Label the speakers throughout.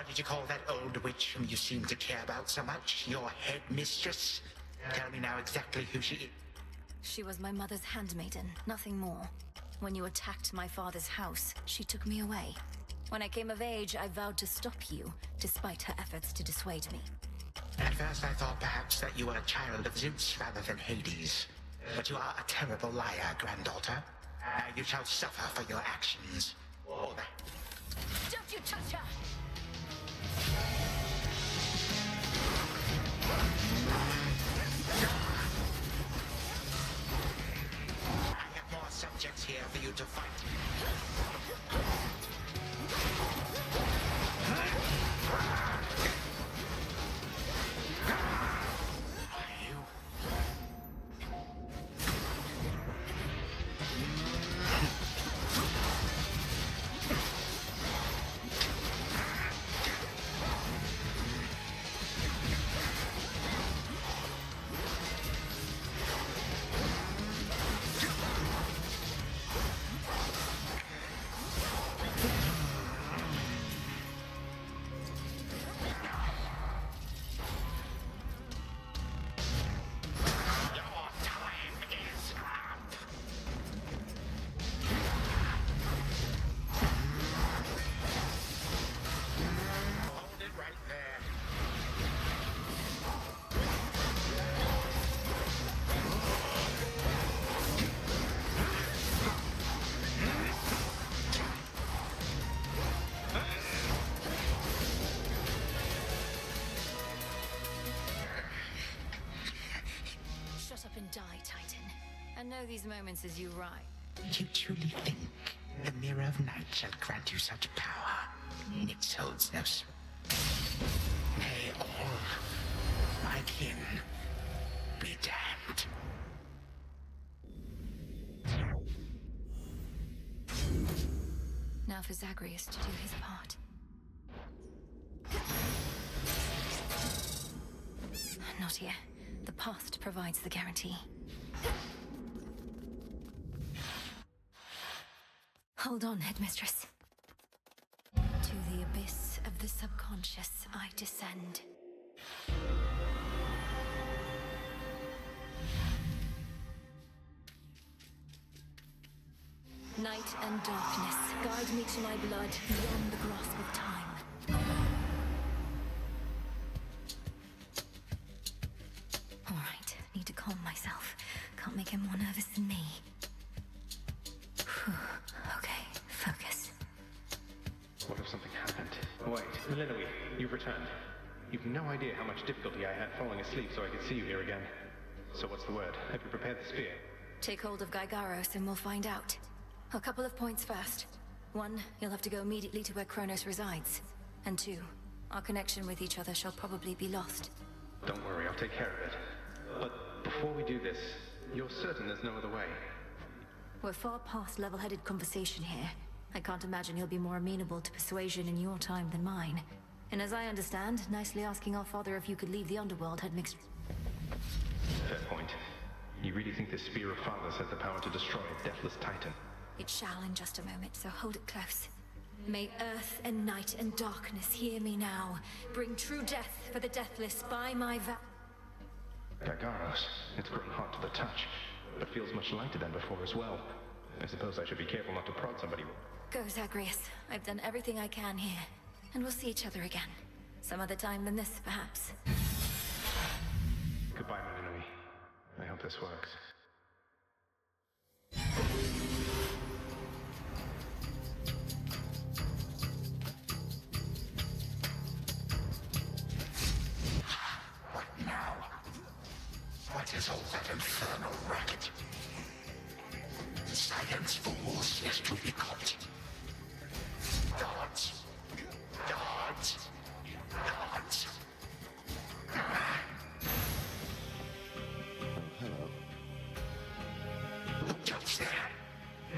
Speaker 1: What did you call that old witch whom you seem to care about so much? Your headmistress? Tell me now exactly who she is.
Speaker 2: She was my mother's handmaiden, nothing more. When you attacked my father's house, she took me away. When I came of age, I vowed to stop you, despite her efforts to dissuade me.
Speaker 1: At first I thought perhaps that you were a child of Zeus rather than Hades. But you are a terrible liar, granddaughter. You shall suffer for your actions. All that.
Speaker 2: Don't you touch her!
Speaker 1: I have more subjects here for you to fight.
Speaker 2: Die, Titan. I know these moments as you ride.
Speaker 1: You truly think the Mirror of Night shall grant you such power? It holds no May all my kin be damned.
Speaker 2: Now for Zagreus to do his part. Not here. The past provides the guarantee. Hold on, Headmistress. To the abyss of the subconscious I descend. Night and darkness, guide me to my blood beyond the grasp of time. Need to calm myself. Can't make him more nervous than me. Okay, focus.
Speaker 3: What if something happened? Wait, Linoe, you've returned. You've no idea how much difficulty I had falling asleep so I could see you here again. So what's the word? Have you prepared the spear?
Speaker 2: Take hold of Gygaros and we'll find out. A couple of points first. 1, you'll have to go immediately to where Kronos resides. And 2, our connection with each other shall probably be lost.
Speaker 3: Don't worry, I'll take care of it. But before we do this, you're certain there's no other way?
Speaker 2: We're far past level-headed conversation here. I can't imagine he'll be more amenable to persuasion in your time than mine. And as I understand, nicely asking our father if you could leave the underworld had mixed...
Speaker 3: Fair point. You really think this Spear of Fathers has the power to destroy a deathless titan?
Speaker 2: It shall in just a moment, so hold it close. May earth and night and darkness hear me now. Bring true death for the deathless by my vow.
Speaker 3: Gygaros, it's grown hot to the touch, but feels much lighter than before as well. I suppose I should be careful not to prod somebody.
Speaker 2: Go, Zagreus. I've done everything I can here. And we'll see each other again. Some other time than this, perhaps.
Speaker 3: Goodbye, Linoe. I hope this works.
Speaker 1: What now? What is all that infernal racket? Silence, fools, is to be caught. Dodge. Dodge. Dodge.
Speaker 4: Hello.
Speaker 1: Who jumps there?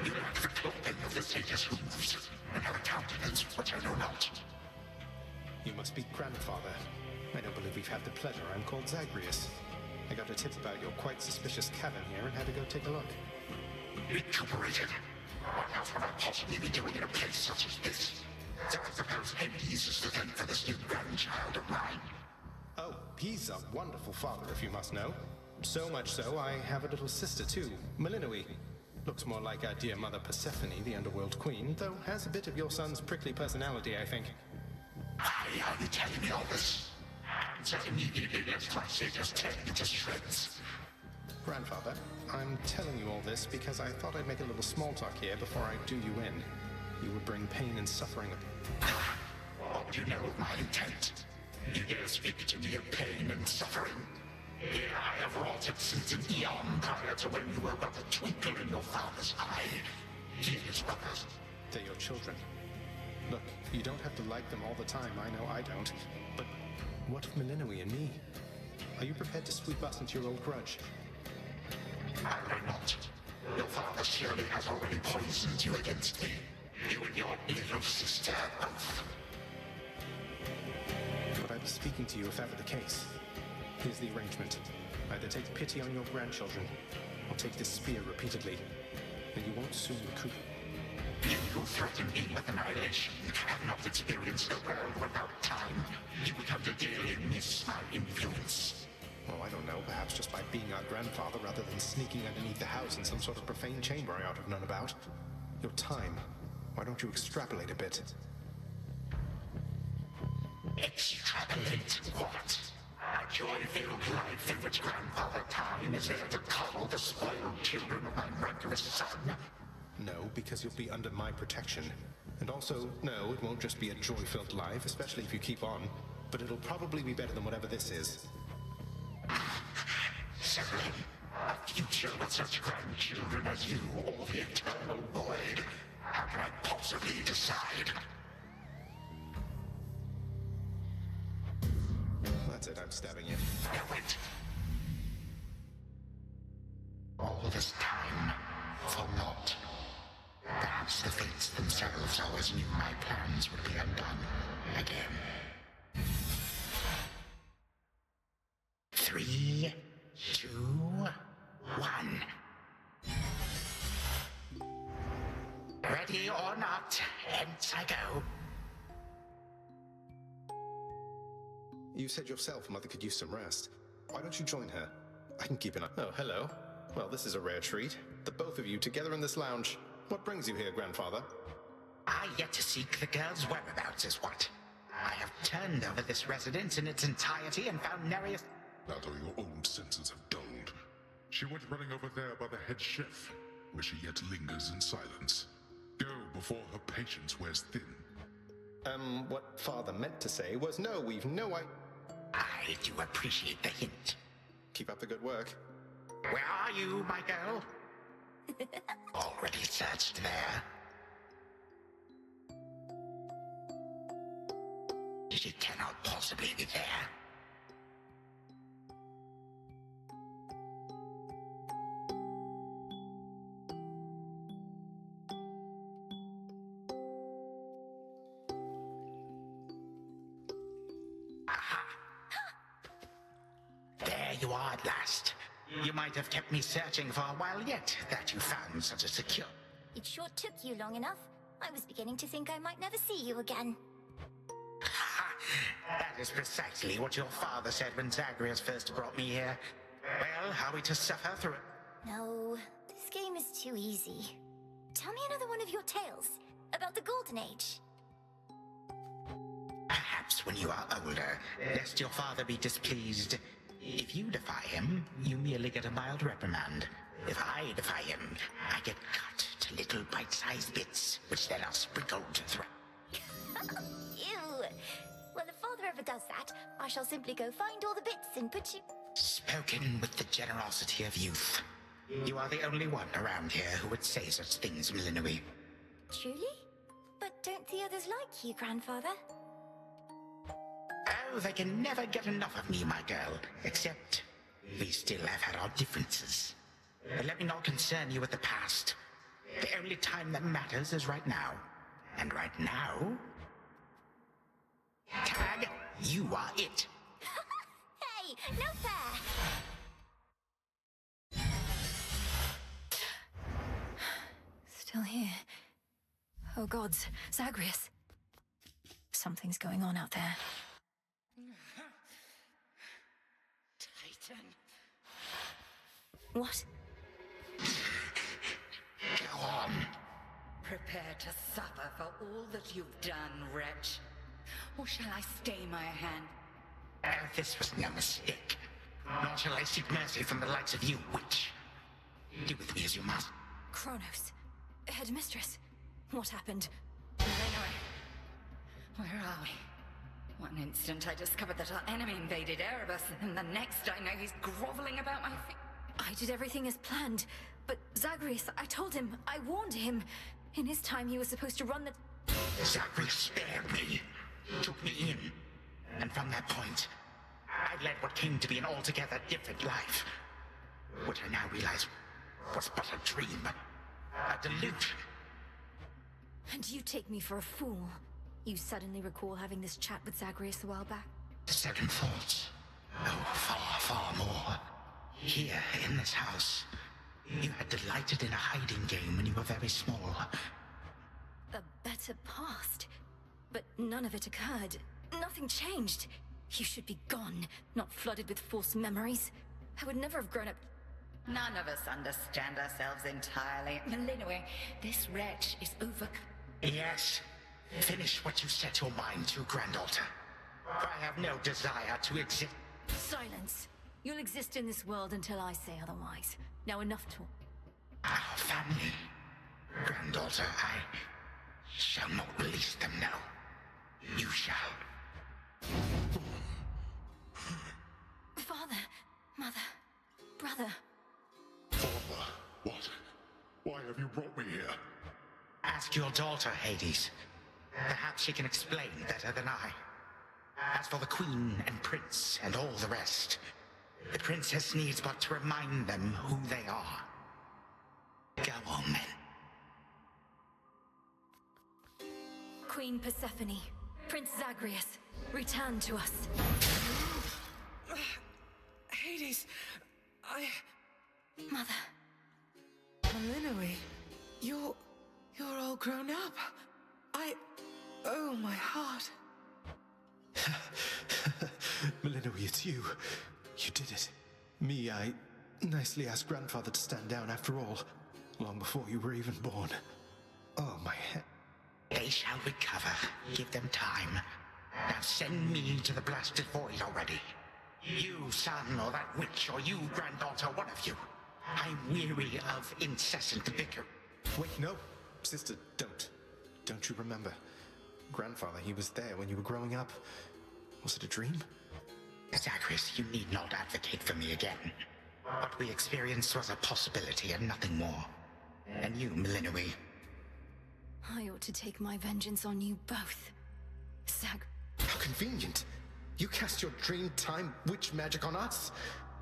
Speaker 1: You lack the clothing of the satyrs who moves, and have a countenance which I know not.
Speaker 5: You must be grandfather. I don't believe we've had the pleasure. I'm called Zagreus. I got a tip about your quite suspicious cabin here and had to go take a look.
Speaker 1: Recuperated. What else would I possibly be doing in a place such as this? So I suppose Hades is to thank for this new grandchild of mine.
Speaker 5: Oh, he's a wonderful father, if you must know. So much so, I have a little sister too, Melinoi. Looks more like our dear mother Persephone, the underworld queen, though has a bit of your son's prickly personality, I think.
Speaker 1: Why are you telling me all this? So immediately lest my saviors tear you to shreds.
Speaker 5: Grandfather, I'm telling you all this because I thought I'd make a little small talk here before I do you in. You would bring pain and suffering.
Speaker 1: What do you know of my intent? You dare speak to me of pain and suffering? Here I have wrought it since an eon prior to when you were but a twinkle in your father's eye. He and his brothers.
Speaker 5: They're your children. Look, you don't have to like them all the time, I know I don't. But what of Melinoi and me? Are you prepared to sweep us into your old grudge?
Speaker 1: I will not. Your father surely has already poisoned you against me. You and your little sister both.
Speaker 5: But I was speaking to you if that were the case. Here's the arrangement. Either take pity on your grandchildren, or take this spear repeatedly, and you won't soon recoup.
Speaker 1: You who threaten me with annihilation have not experienced a world without time. You would have to daily miss my influence.
Speaker 5: Oh, I don't know. Perhaps just by being our grandfather rather than sneaking underneath the house in some sort of profane chamber I ought to have known about. Your time. Why don't you extrapolate a bit?
Speaker 1: Extrapolate what? A joy-filled life in which Grandfather Time is there to coddle the spoiled children of my murderous son?
Speaker 5: No, because you'll be under my protection. And also, no, it won't just be a joy-filled life, especially if you keep on. But it'll probably be better than whatever this is.
Speaker 1: Certainly. A future with such grandchildren as you, or the eternal void. How can I possibly decide?
Speaker 5: That's it, I'm stabbing you.
Speaker 1: No, wait. All this time, for naught. Perhaps the fates themselves always knew my plans would be undone again. 3, 2, 1. Ready or not, hence I go.
Speaker 5: You said yourself Mother could use some rest. Why don't you join her? I can keep an eye. Oh, hello. Well, this is a rare treat. The both of you together in this lounge. What brings you here, Grandfather?
Speaker 1: I yet to seek the girl's whereabouts is what. I have turned over this residence in its entirety and found nary a...
Speaker 4: That or your own senses have dulled. She went running over there by the head chef, where she yet lingers in silence. Go before her patience wears thin.
Speaker 5: What Father meant to say was no, we've no idea.
Speaker 1: I do appreciate the hint.
Speaker 5: Keep up the good work.
Speaker 1: Where are you, my girl? Already searched there. She cannot possibly be there. There you are at last. You might have kept me searching for a while yet, that you found such a secure...
Speaker 6: It sure took you long enough. I was beginning to think I might never see you again.
Speaker 1: That is precisely what your father said when Zagreus first brought me here. Well, are we to suffer through it?
Speaker 6: No, this game is too easy. Tell me another one of your tales about the Golden Age.
Speaker 1: Perhaps when you are older, lest your father be displeased. If you defy him, you merely get a mild reprimand. If I defy him, I get cut to little bite-sized bits, which then are sprinkled throughout.
Speaker 6: Ew! Well, if Father ever does that, I shall simply go find all the bits and put you...
Speaker 1: Spoken with the generosity of youth. You are the only one around here who would say such things, Melinoi.
Speaker 6: Truly? But don't the others like you, Grandfather?
Speaker 1: Oh, they can never get enough of me, my girl. Except, we still have had our differences. But let me not concern you with the past. The only time that matters is right now. And right now... Tag, you are it.
Speaker 6: Hey, no fair!
Speaker 2: Still here. Oh gods, Zagreus. Something's going on out there.
Speaker 1: Titan.
Speaker 2: What?
Speaker 1: Go on.
Speaker 7: Prepare to suffer for all that you've done, wretch. Or shall I stay my hand?
Speaker 1: This was no mistake. Nor shall I seek mercy from the likes of you, witch. Do with me as you must.
Speaker 2: Kronos. Headmistress. What happened?
Speaker 7: Where are we? One instant I discovered that our enemy invaded Erebus, and the next I know he's groveling about my feet.
Speaker 2: I did everything as planned, but Zagreus, I told him, I warned him. In his time, he was supposed to run the...
Speaker 1: Zagreus spared me, took me in, and from that point, I led what came to be an altogether different life. Which I now realize was but a dream, a delusion.
Speaker 2: And you take me for a fool. You suddenly recall having this chat with Zagreus a while back?
Speaker 1: Second thoughts. Oh, far, far more. Here, in this house, you had delighted in a hiding game when you were very small.
Speaker 2: A better past. But none of it occurred. Nothing changed. You should be gone, not flooded with false memories. I would never have grown up...
Speaker 7: None of us understand ourselves entirely. Melinue, this wretch is over...
Speaker 1: Yes. Finish what you set your mind to, Grandalter. I have no desire to exist.
Speaker 2: Silence. You'll exist in this world until I say otherwise. Now enough talk.
Speaker 1: Our family. Granddaughter, I shall not release them now. You shall.
Speaker 2: Father, mother, brother.
Speaker 4: Father, what? Why have you brought me here?
Speaker 1: Ask your daughter, Hades. Perhaps she can explain better than I. As for the Queen and Prince and all the rest, the Princess needs but to remind them who they are. Go on, then.
Speaker 2: Queen Persephone, Prince Zagreus, return to us.
Speaker 8: Hades,
Speaker 2: Mother.
Speaker 8: Melinue, you're all grown up. Oh, my heart.
Speaker 5: Melinue, it's you. You did it. Me, I nicely asked Grandfather to stand down after all, long before you were even born. Oh, my head.
Speaker 1: They shall recover. Give them time. Now send me to the blasted void already. You, son, or that witch, or you, granddaughter, one of you. I'm weary of incessant bicker.
Speaker 5: Wait, no. Sister, don't. Don't you remember? Grandfather, he was there when you were growing up. Was it a dream?
Speaker 1: Zagreus, you need not advocate for me again. What we experienced was a possibility and nothing more. And you, Melinue.
Speaker 2: I ought to take my vengeance on you both.
Speaker 5: How convenient. You cast your dream time witch magic on us.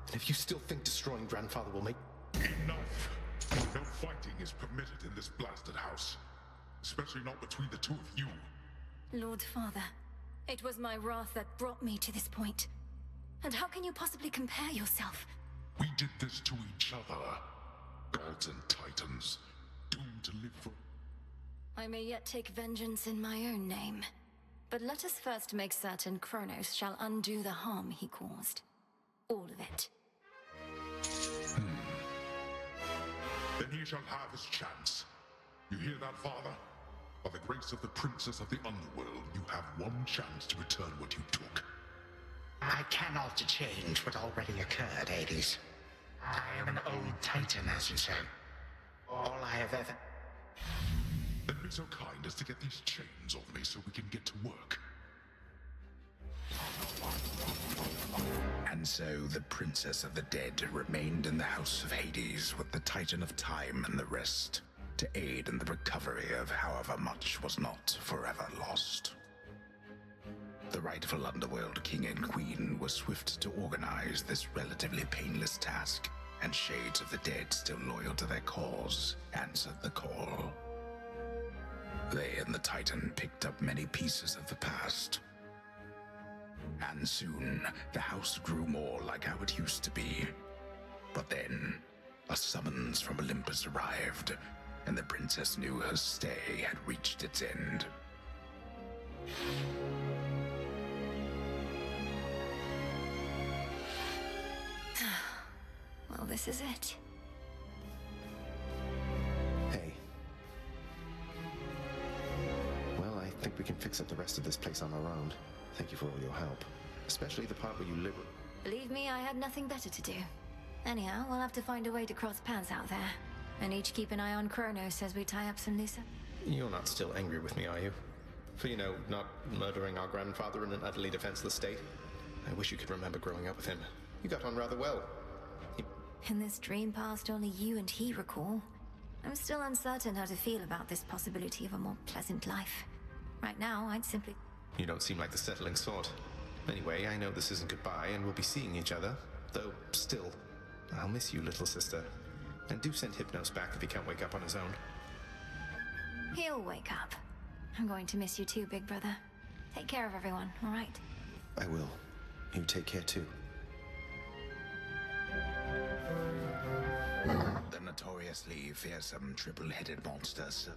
Speaker 5: And if you still think destroying Grandfather will make...
Speaker 4: Enough! No fighting is permitted in this blasted house. Especially not between the two of you.
Speaker 2: Lord Father, it was my wrath that brought me to this point. And how can you possibly compare yourself?
Speaker 4: We did this to each other. Gods and titans, doomed to live for...
Speaker 2: I may yet take vengeance in my own name. But let us first make certain Kronos shall undo the harm he caused. All of it.
Speaker 4: Then he shall have his chance. You hear that, Father? By the grace of the Princess of the Underworld, you have one chance to return what you took.
Speaker 1: I cannot change what already occurred, Hades. I am an old titan, as you say. All I have ever...
Speaker 4: Then be so kind as to get these chains off me so we can get to work.
Speaker 9: And so the Princess of the Dead remained in the House of Hades with the Titan of Time and the rest, to aid in the recovery of however much was not forever lost. The rightful Underworld King and Queen were swift to organize this relatively painless task, and Shades of the Dead, still loyal to their cause, answered the call. They and the Titan picked up many pieces of the past. And soon, the house grew more like how it used to be. But then, a summons from Olympus arrived, and the princess knew her stay had reached its end.
Speaker 2: this is it.
Speaker 5: Hey. Well, I think we can fix up the rest of this place on our own. Thank you for all your help. Especially the part where you live.
Speaker 2: Believe me, I had nothing better to do. Anyhow, we'll have to find a way to cross paths out there. And each keep an eye on Kronos as we tie up some loose...
Speaker 5: You're not still angry with me, are you? For, not murdering our grandfather in an utterly defenseless state? I wish you could remember growing up with him. You got on rather well.
Speaker 2: In this dream past only you and he recall, I'm still uncertain how to feel about this possibility of a more pleasant life. Right now, I'd simply...
Speaker 5: You don't seem like the settling sort. Anyway, I know this isn't goodbye, and we'll be seeing each other. Though, still, I'll miss you, little sister. And do send Hypnos back if he can't wake up on his own.
Speaker 2: He'll wake up. I'm going to miss you too, big brother. Take care of everyone, all right?
Speaker 5: I will. You take care too.
Speaker 9: The notoriously fearsome triple-headed monsters.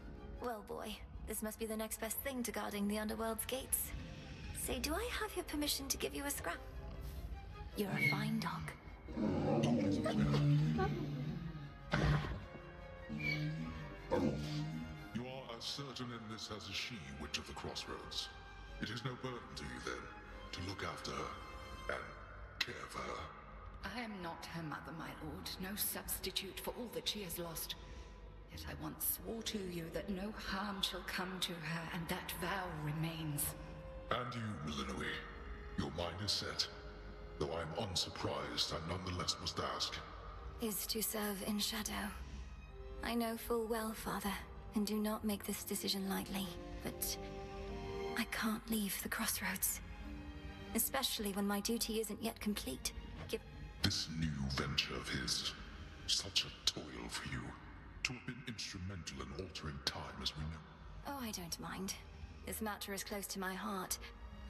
Speaker 2: Well, boy, this must be the next best thing to guarding the Underworld's gates. Say, do I have your permission to give you a scrap? You're a fine dog.
Speaker 4: You are as certain in this as is she, Witch of the Crossroads. It is no burden to you, then, to look after her and care for her.
Speaker 7: I am not her mother, my lord. No substitute for all that she has lost. Yet I once swore to you that no harm shall come to her, and that vow remains.
Speaker 4: And you, Milinoe, your mind is set. Though I am unsurprised, I nonetheless must ask.
Speaker 2: Is to serve in shadow. I know full well, Father, and do not make this decision lightly, but I can't leave the Crossroads. Especially when my duty isn't yet complete.
Speaker 4: This new venture of his, such a toil for you, to have been instrumental in altering time as we know.
Speaker 2: Oh, I don't mind. This matter is close to my heart.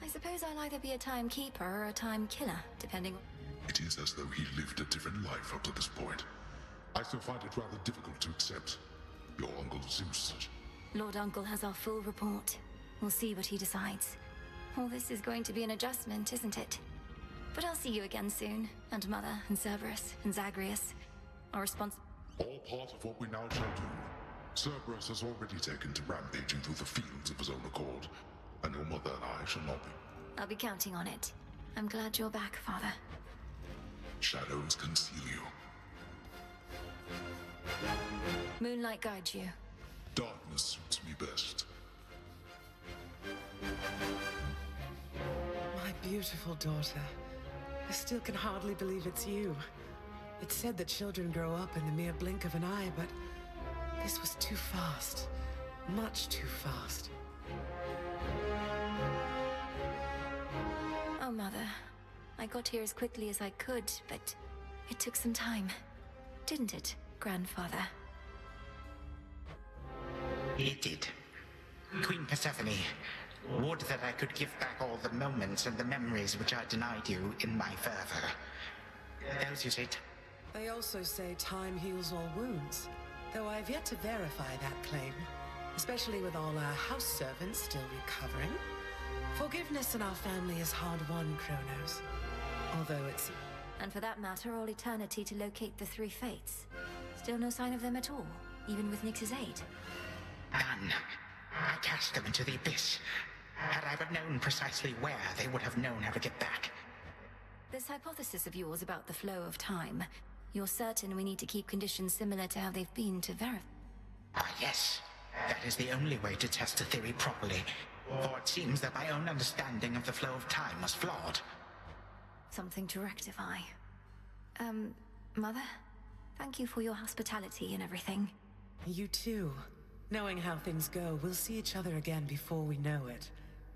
Speaker 2: I suppose I'll either be a timekeeper or a time killer, depending on...
Speaker 4: It is as though he lived a different life up to this point. I still find it rather difficult to accept. Your uncle seems such...
Speaker 2: Lord Uncle has our full report. We'll see what he decides. All this is going to be an adjustment, isn't it? But I'll see you again soon. And Mother, and Cerberus, and Zagreus. Our response...
Speaker 4: All part of what we now shall do. Cerberus has already taken to rampaging through the fields of his own accord, and your mother and I shall not be.
Speaker 2: I'll be counting on it. I'm glad you're back, Father.
Speaker 4: Shadows conceal you.
Speaker 2: Moonlight guides you.
Speaker 4: Darkness suits me best.
Speaker 8: My beautiful daughter. I still can hardly believe it's you. It's said that children grow up in the mere blink of an eye, but this was too fast. Much too fast.
Speaker 2: Oh, Mother. I got here as quickly as I could, but it took some time. Didn't it, Grandfather?
Speaker 1: It did. Queen Persephone, would that I could give back all the moments and the memories which I denied you in my fervor. Those you say...
Speaker 8: They also say time heals all wounds, though I've yet to verify that claim, especially with all our house servants still recovering. Forgiveness in our family is hard-won, Kronos. Although it's...
Speaker 2: And for that matter, all eternity to locate the three fates. Still no sign of them at all, even with Nyx's aid.
Speaker 1: None. I cast them into the abyss. Had I but known precisely where, they would have known how to get back.
Speaker 2: This hypothesis of yours about the flow of time, you're certain we need to keep conditions similar to how they've been to verify?
Speaker 1: Ah, yes. That is the only way to test a theory properly. For it seems that my own understanding of the flow of time was flawed.
Speaker 2: Something to rectify. Mother? Thank you for your hospitality and everything.
Speaker 8: You too. Knowing how things go, we'll see each other again before we know it.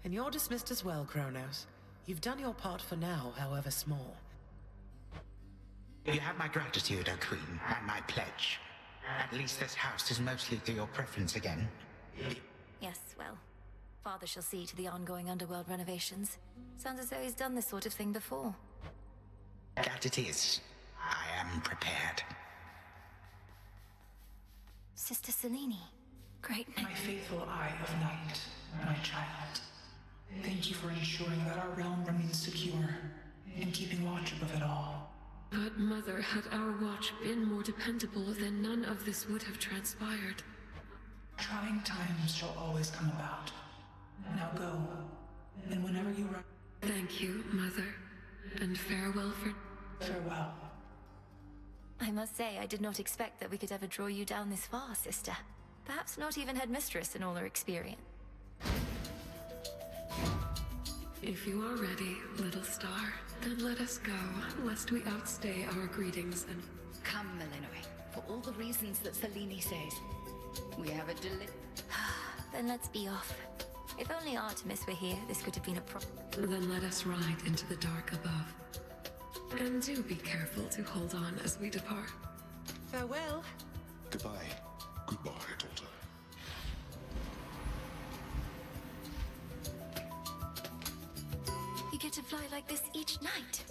Speaker 8: And you're dismissed as well, Kronos. You've done your part for now, however small.
Speaker 1: You have my gratitude, O Queen, and my pledge. At least this house is mostly to your preference again.
Speaker 2: Yes, well, Father shall see to the ongoing underworld renovations. Sounds as though he's done this sort of thing before.
Speaker 1: That it is. I am prepared.
Speaker 2: Sister Selene. Great.
Speaker 10: My faithful Eye of Night, my child. Thank you for ensuring that our realm remains secure and keeping watch above it all.
Speaker 11: But Mother, had our watch been more dependable, then none of this would have transpired.
Speaker 10: Trying times shall always come about. Now go, and whenever you run...
Speaker 11: Thank you, Mother, and farewell for...
Speaker 10: Farewell.
Speaker 2: I must say, I did not expect that we could ever draw you down this far, sister. Perhaps not even Headmistress in all her experience.
Speaker 11: If you are ready, little star, then let us go, lest we outstay our greetings and...
Speaker 7: Come, Melinoi, for all the reasons that Selene says. We have a
Speaker 2: Then let's be off. If only Artemis were here, this could have been a problem.
Speaker 11: Then let us ride into the dark above. And do be careful to hold on as we depart.
Speaker 8: Farewell.
Speaker 4: Goodbye. Goodbye, daughter.
Speaker 2: You get to fly like this each night.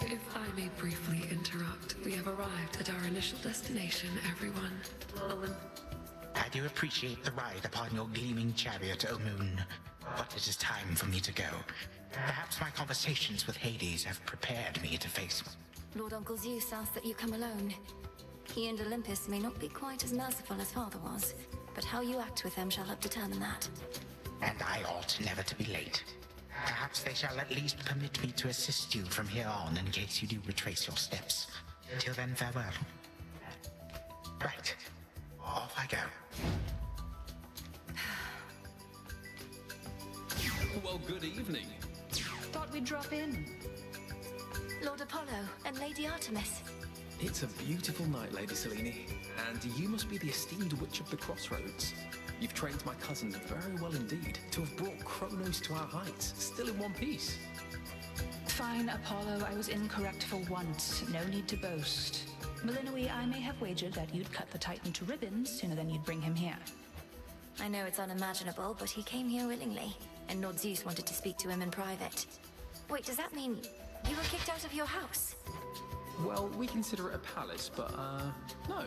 Speaker 11: If I may briefly interrupt, we have arrived at our initial destination, everyone.
Speaker 9: I do appreciate the ride upon your gleaming chariot, O Moon, but it is time for me to go. Perhaps my conversations with Hades have prepared me to face...
Speaker 2: Lord Uncle Zeus asks that you come alone. He and Olympus may not be quite as merciful as Father was, but how you act with them shall help determine that.
Speaker 9: And I ought never to be late. Perhaps they shall at least permit me to assist you from here on in case you do retrace your steps. Till then, farewell. Right. Off I go.
Speaker 12: Well, good evening.
Speaker 7: Thought we'd drop in.
Speaker 2: Lord Apollo and Lady Artemis.
Speaker 12: It's a beautiful night, Lady Selene, and you must be the esteemed Witch of the Crossroads. You've trained my cousin very well indeed to have brought Kronos to our heights, still in one piece.
Speaker 13: Fine, Apollo, I was incorrect for once. No need to boast. Melinoi, I may have wagered that you'd cut the Titan to ribbons sooner than you'd bring him here.
Speaker 2: I know it's unimaginable, but he came here willingly, and Lord Zeus wanted to speak to him in private. Wait, does that mean you were kicked out of your house?
Speaker 12: Well, we consider it a palace, but, no.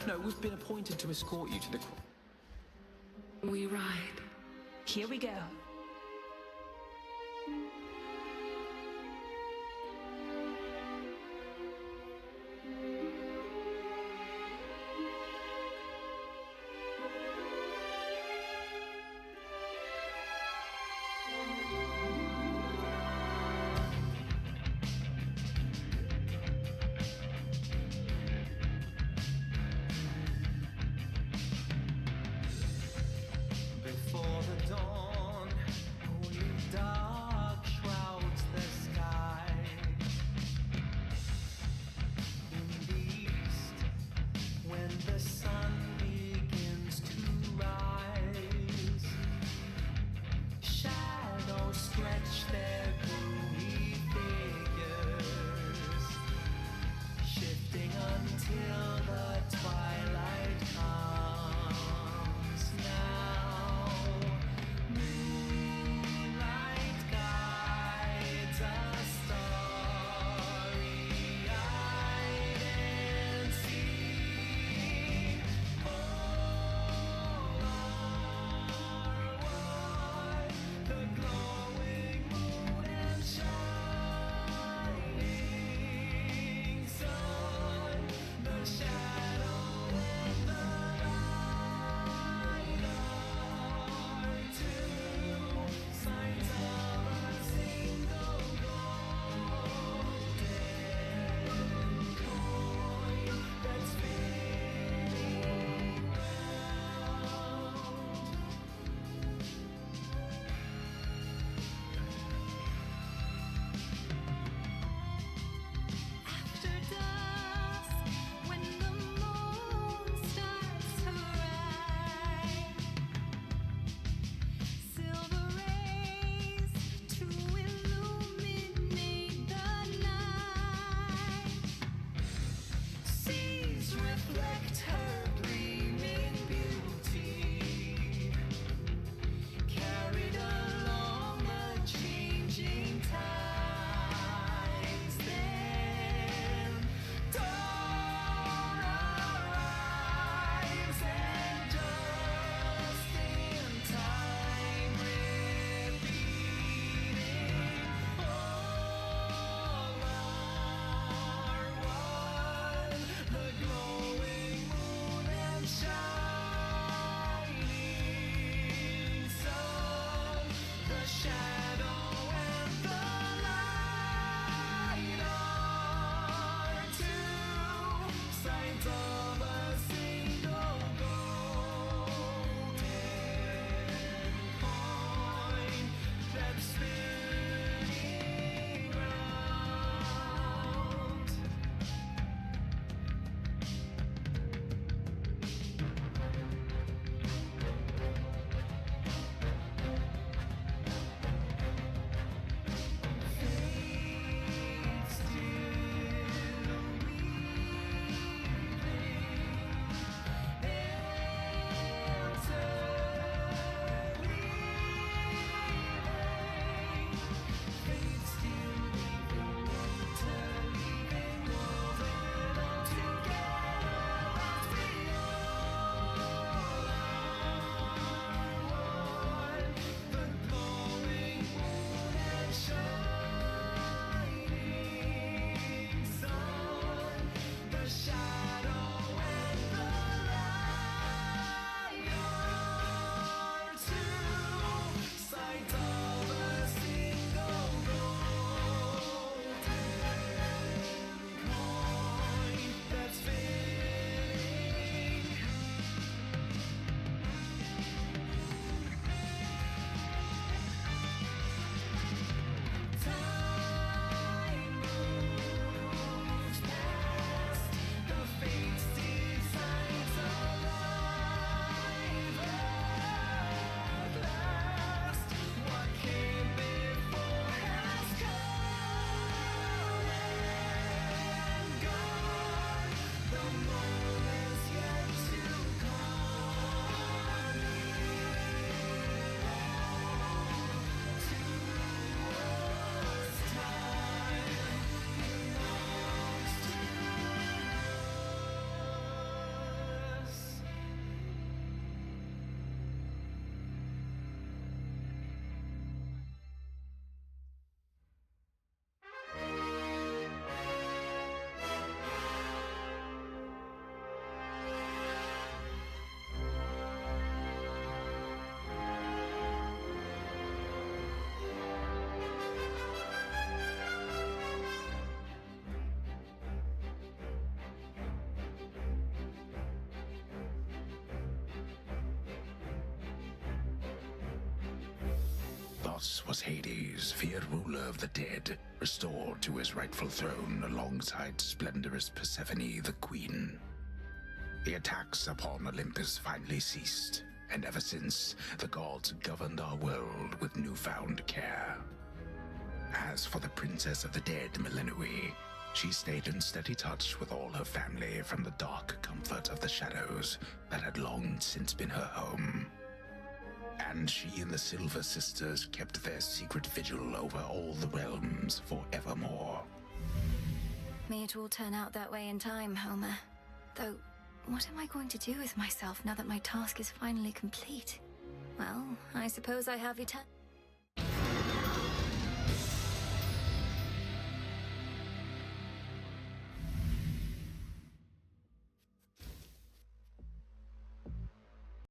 Speaker 12: No, we've been appointed to escort you to the...
Speaker 11: We ride.
Speaker 13: Here we go.
Speaker 5: Before the dawn
Speaker 9: Kronos was Hades, feared ruler of the dead, restored to his rightful throne alongside splendorous Persephone, the queen. The attacks upon Olympus finally ceased, and ever since, the gods governed our world with newfound care. As for the princess of the dead, Melinoi, she stayed in steady touch with all her family from the dark comfort of the shadows that had long since been her home. And she and the Silver Sisters kept their secret vigil over all the realms forevermore.
Speaker 2: May it all turn out that way in time, Homer. Though, what am I going to do with myself now that my task is finally complete? Well, I suppose I have eternal...